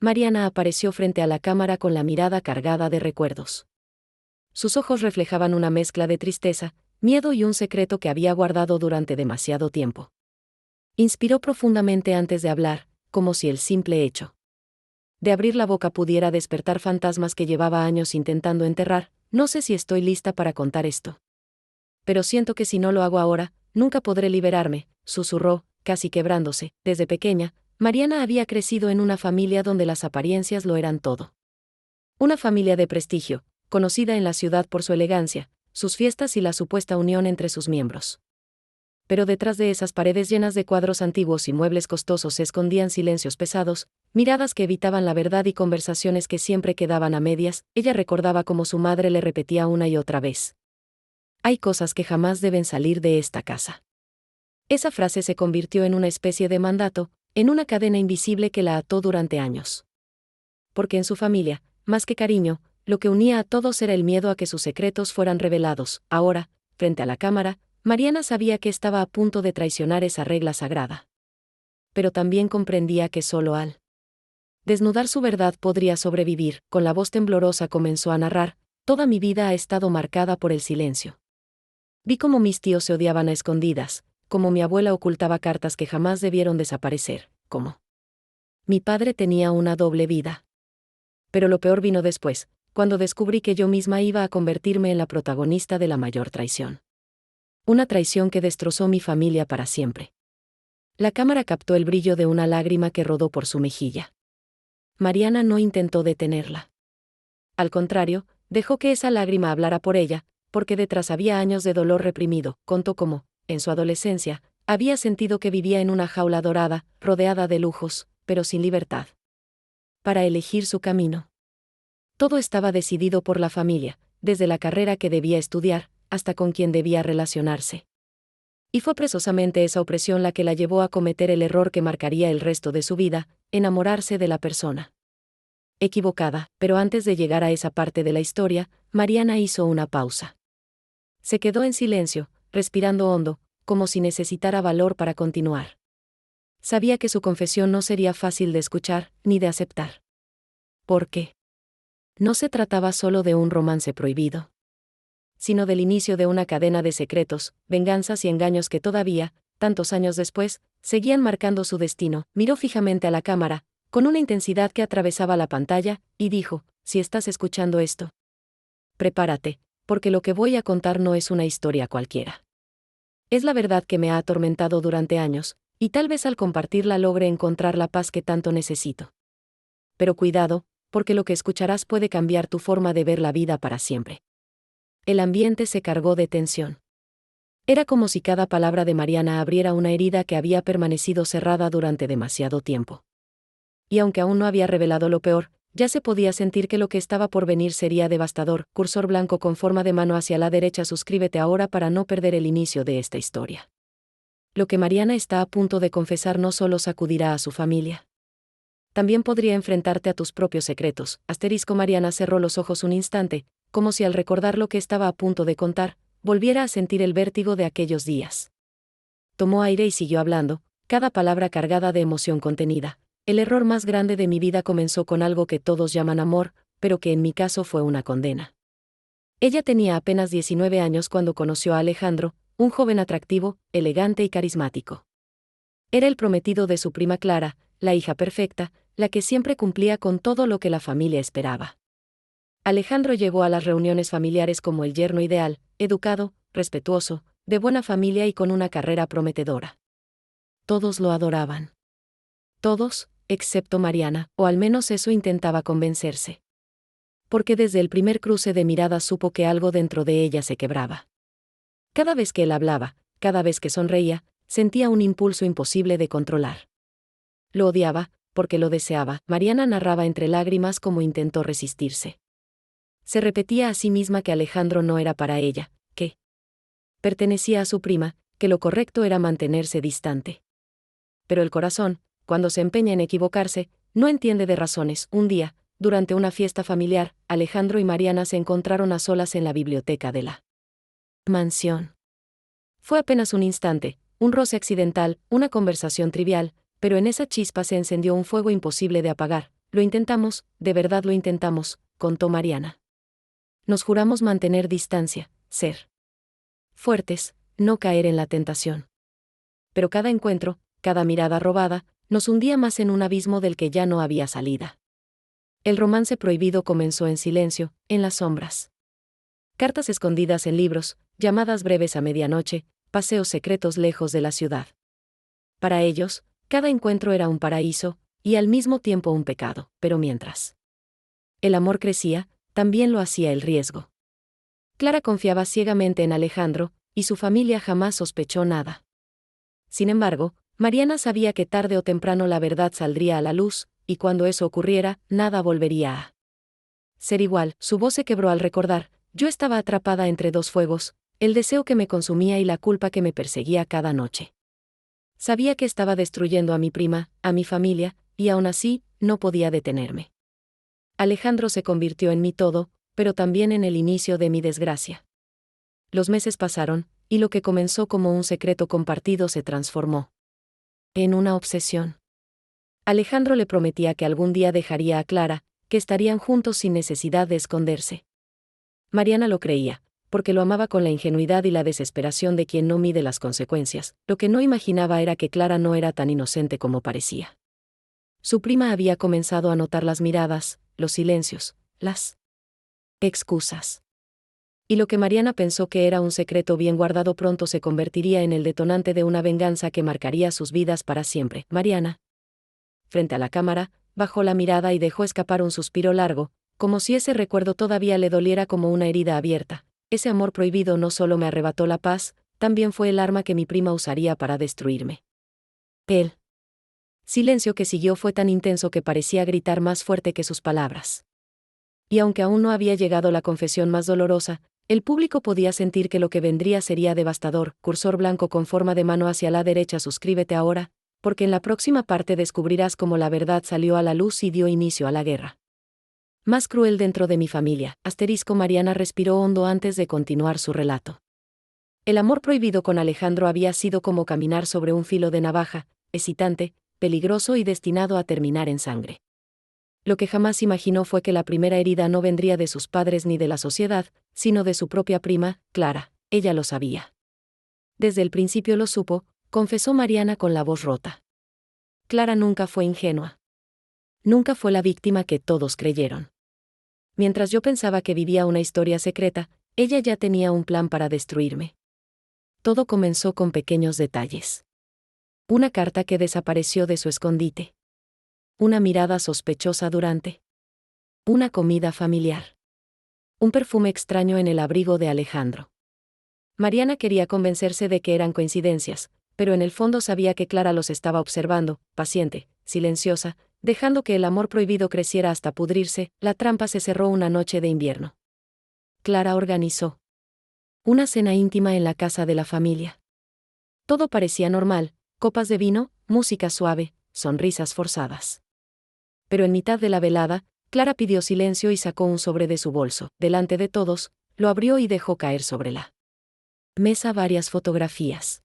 Mariana apareció frente a la cámara con la mirada cargada de recuerdos. Sus ojos reflejaban una mezcla de tristeza, miedo y un secreto que había guardado durante demasiado tiempo. Inspiró profundamente antes de hablar, como si el simple hecho de abrir la boca pudiera despertar fantasmas que llevaba años intentando enterrar. No sé si estoy lista para contar esto. Pero siento que si no lo hago ahora, nunca podré liberarme, susurró, casi quebrándose. Desde pequeña, Mariana había crecido en una familia donde las apariencias lo eran todo. Una familia de prestigio, conocida en la ciudad por su elegancia, sus fiestas y la supuesta unión entre sus miembros. Pero detrás de esas paredes llenas de cuadros antiguos y muebles costosos se escondían silencios pesados, miradas que evitaban la verdad y conversaciones que siempre quedaban a medias. Ella recordaba cómo su madre le repetía una y otra vez: hay cosas que jamás deben salir de esta casa. Esa frase se convirtió en una especie de mandato, en una cadena invisible que la ató durante años. Porque en su familia, más que cariño, lo que unía a todos era el miedo a que sus secretos fueran revelados. Ahora, frente a la cámara, Mariana sabía que estaba a punto de traicionar esa regla sagrada. Pero también comprendía que solo al desnudar su verdad podría sobrevivir. Con la voz temblorosa comenzó a narrar: toda mi vida ha estado marcada por el silencio. Vi cómo mis tíos se odiaban a escondidas, cómo mi abuela ocultaba cartas que jamás debieron desaparecer, cómo mi padre tenía una doble vida. Pero lo peor vino después, cuando descubrí que yo misma iba a convertirme en la protagonista de la mayor traición. Una traición que destrozó mi familia para siempre. La cámara captó el brillo de una lágrima que rodó por su mejilla. Mariana no intentó detenerla. Al contrario, dejó que esa lágrima hablara por ella, porque detrás había años de dolor reprimido. Contó cómo, en su adolescencia, había sentido que vivía en una jaula dorada, rodeada de lujos, pero sin libertad para elegir su camino. Todo estaba decidido por la familia, desde la carrera que debía estudiar, hasta con quién debía relacionarse. Y fue precisamente esa opresión la que la llevó a cometer el error que marcaría el resto de su vida: enamorarse de la persona equivocada. Pero antes de llegar a esa parte de la historia, Mariana hizo una pausa. Se quedó en silencio, respirando hondo, como si necesitara valor para continuar. Sabía que su confesión no sería fácil de escuchar, ni de aceptar. ¿Por qué? No se trataba solo de un romance prohibido, sino del inicio de una cadena de secretos, venganzas y engaños que todavía, tantos años después, seguían marcando su destino. Miró fijamente a la cámara, con una intensidad que atravesaba la pantalla, y dijo: si estás escuchando esto, prepárate, porque lo que voy a contar no es una historia cualquiera. Es la verdad que me ha atormentado durante años, y tal vez al compartirla logre encontrar la paz que tanto necesito. Pero cuidado, porque lo que escucharás puede cambiar tu forma de ver la vida para siempre. El ambiente se cargó de tensión. Era como si cada palabra de Mariana abriera una herida que había permanecido cerrada durante demasiado tiempo. Y aunque aún no había revelado lo peor, ya se podía sentir que lo que estaba por venir sería devastador. Cursor blanco con forma de mano hacia la derecha. Suscríbete ahora para no perder el inicio de esta historia. Lo que Mariana está a punto de confesar no solo sacudirá a su familia. También podría enfrentarte a tus propios secretos. Mariana cerró los ojos un instante, como si al recordar lo que estaba a punto de contar, volviera a sentir el vértigo de aquellos días. Tomó aire y siguió hablando, cada palabra cargada de emoción contenida. El error más grande de mi vida comenzó con algo que todos llaman amor, pero que en mi caso fue una condena. Ella tenía apenas 19 años cuando conoció a Alejandro, un joven atractivo, elegante y carismático. Era el prometido de su prima Clara, la hija perfecta, la que siempre cumplía con todo lo que la familia esperaba. Alejandro llegó a las reuniones familiares como el yerno ideal, educado, respetuoso, de buena familia y con una carrera prometedora. Todos lo adoraban. Todos, excepto Mariana, o al menos eso intentaba convencerse. Porque desde el primer cruce de miradas supo que algo dentro de ella se quebraba. Cada vez que él hablaba, cada vez que sonreía, sentía un impulso imposible de controlar. Lo odiaba, porque lo deseaba. Mariana narraba entre lágrimas cómo intentó resistirse. Se repetía a sí misma que Alejandro no era para ella, que pertenecía a su prima, que lo correcto era mantenerse distante. Pero el corazón, cuando se empeña en equivocarse, no entiende de razones. Un día, durante una fiesta familiar, Alejandro y Mariana se encontraron a solas en la biblioteca de la mansión. Fue apenas un instante, un roce accidental, una conversación trivial, pero en esa chispa se encendió un fuego imposible de apagar. Lo intentamos, de verdad lo intentamos, contó Mariana. Nos juramos mantener distancia, ser fuertes, no caer en la tentación. Pero cada encuentro, cada mirada robada, nos hundía más en un abismo del que ya no había salida. El romance prohibido comenzó en silencio, en las sombras. Cartas escondidas en libros, llamadas breves a medianoche, paseos secretos lejos de la ciudad. Para ellos, cada encuentro era un paraíso, y al mismo tiempo un pecado, pero mientras el amor crecía, también lo hacía el riesgo. Clara confiaba ciegamente en Alejandro, y su familia jamás sospechó nada. Sin embargo, Mariana sabía que tarde o temprano la verdad saldría a la luz, y cuando eso ocurriera, nada volvería a ser igual. Su voz se quebró al recordar: yo estaba atrapada entre dos fuegos, el deseo que me consumía y la culpa que me perseguía cada noche. Sabía que estaba destruyendo a mi prima, a mi familia, y aún así, no podía detenerme. Alejandro se convirtió en mi todo, pero también en el inicio de mi desgracia. Los meses pasaron, y lo que comenzó como un secreto compartido se transformó en una obsesión. Alejandro le prometía que algún día dejaría a Clara, que estarían juntos sin necesidad de esconderse. Mariana lo creía, porque lo amaba con la ingenuidad y la desesperación de quien no mide las consecuencias. Lo que no imaginaba era que Clara no era tan inocente como parecía. Su prima había comenzado a notar las miradas, los silencios, las excusas. Y lo que Mariana pensó que era un secreto bien guardado pronto se convertiría en el detonante de una venganza que marcaría sus vidas para siempre. Mariana, frente a la cámara, bajó la mirada y dejó escapar un suspiro largo, como si ese recuerdo todavía le doliera como una herida abierta. Ese amor prohibido no solo me arrebató la paz, también fue el arma que mi prima usaría para destruirme. El silencio que siguió fue tan intenso que parecía gritar más fuerte que sus palabras. Y aunque aún no había llegado la confesión más dolorosa, el público podía sentir que lo que vendría sería devastador. Cursor blanco con forma de mano hacia la derecha. Suscríbete ahora, porque en la próxima parte descubrirás cómo la verdad salió a la luz y dio inicio a la guerra más cruel dentro de mi familia. Mariana respiró hondo antes de continuar su relato. El amor prohibido con Alejandro había sido como caminar sobre un filo de navaja, excitante, peligroso y destinado a terminar en sangre. Lo que jamás imaginó fue que la primera herida no vendría de sus padres ni de la sociedad, sino de su propia prima, Clara. Ella lo sabía. Desde el principio lo supo, confesó Mariana con la voz rota. Clara nunca fue ingenua. Nunca fue la víctima que todos creyeron. Mientras yo pensaba que vivía una historia secreta, ella ya tenía un plan para destruirme. Todo comenzó con pequeños detalles. Una carta que desapareció de su escondite. Una mirada sospechosa durante una comida familiar. Un perfume extraño en el abrigo de Alejandro. Mariana quería convencerse de que eran coincidencias, pero en el fondo sabía que Clara los estaba observando, paciente, silenciosa, dejando que el amor prohibido creciera hasta pudrirse. La trampa se cerró una noche de invierno. Clara organizó una cena íntima en la casa de la familia. Todo parecía normal: copas de vino, música suave, sonrisas forzadas. Pero en mitad de la velada, Clara pidió silencio y sacó un sobre de su bolso. Delante de todos, lo abrió y dejó caer sobre la mesa varias fotografías.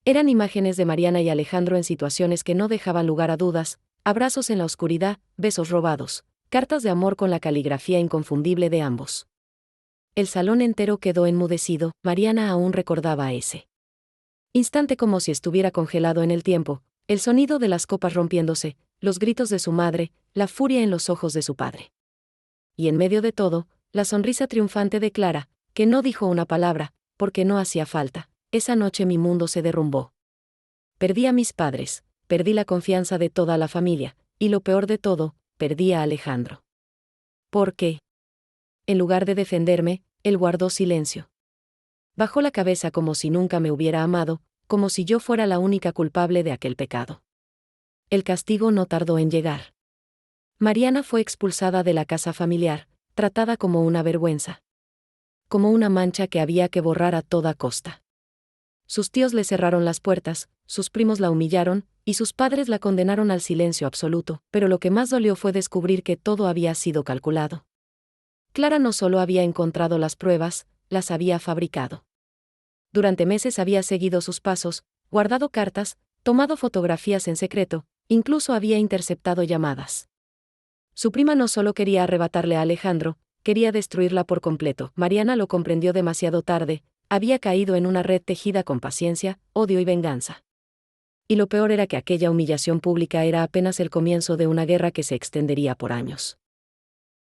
Eran imágenes de Mariana y Alejandro en situaciones que no dejaban lugar a dudas: abrazos en la oscuridad, besos robados, cartas de amor con la caligrafía inconfundible de ambos. El salón entero quedó enmudecido. Mariana aún recordaba ese instante como si estuviera congelado en el tiempo: el sonido de las copas rompiéndose, los gritos de su madre, la furia en los ojos de su padre. Y en medio de todo, la sonrisa triunfante de Clara, que no dijo una palabra, porque no hacía falta. Esa noche mi mundo se derrumbó. Perdí a mis padres, perdí la confianza de toda la familia, y lo peor de todo, perdí a Alejandro. ¿Por qué? En lugar de defenderme, él guardó silencio. Bajó la cabeza como si nunca me hubiera amado, como si yo fuera la única culpable de aquel pecado. El castigo no tardó en llegar. Mariana fue expulsada de la casa familiar, tratada como una vergüenza. Como una mancha que había que borrar a toda costa. Sus tíos le cerraron las puertas, sus primos la humillaron, y sus padres la condenaron al silencio absoluto, pero lo que más dolió fue descubrir que todo había sido calculado. Clara no solo había encontrado las pruebas, las había fabricado. Durante meses había seguido sus pasos, guardado cartas, tomado fotografías en secreto, incluso había interceptado llamadas. Su prima no solo quería arrebatarle a Alejandro, quería destruirla por completo. Mariana lo comprendió demasiado tarde, había caído en una red tejida con paciencia, odio y venganza. Y lo peor era que aquella humillación pública era apenas el comienzo de una guerra que se extendería por años.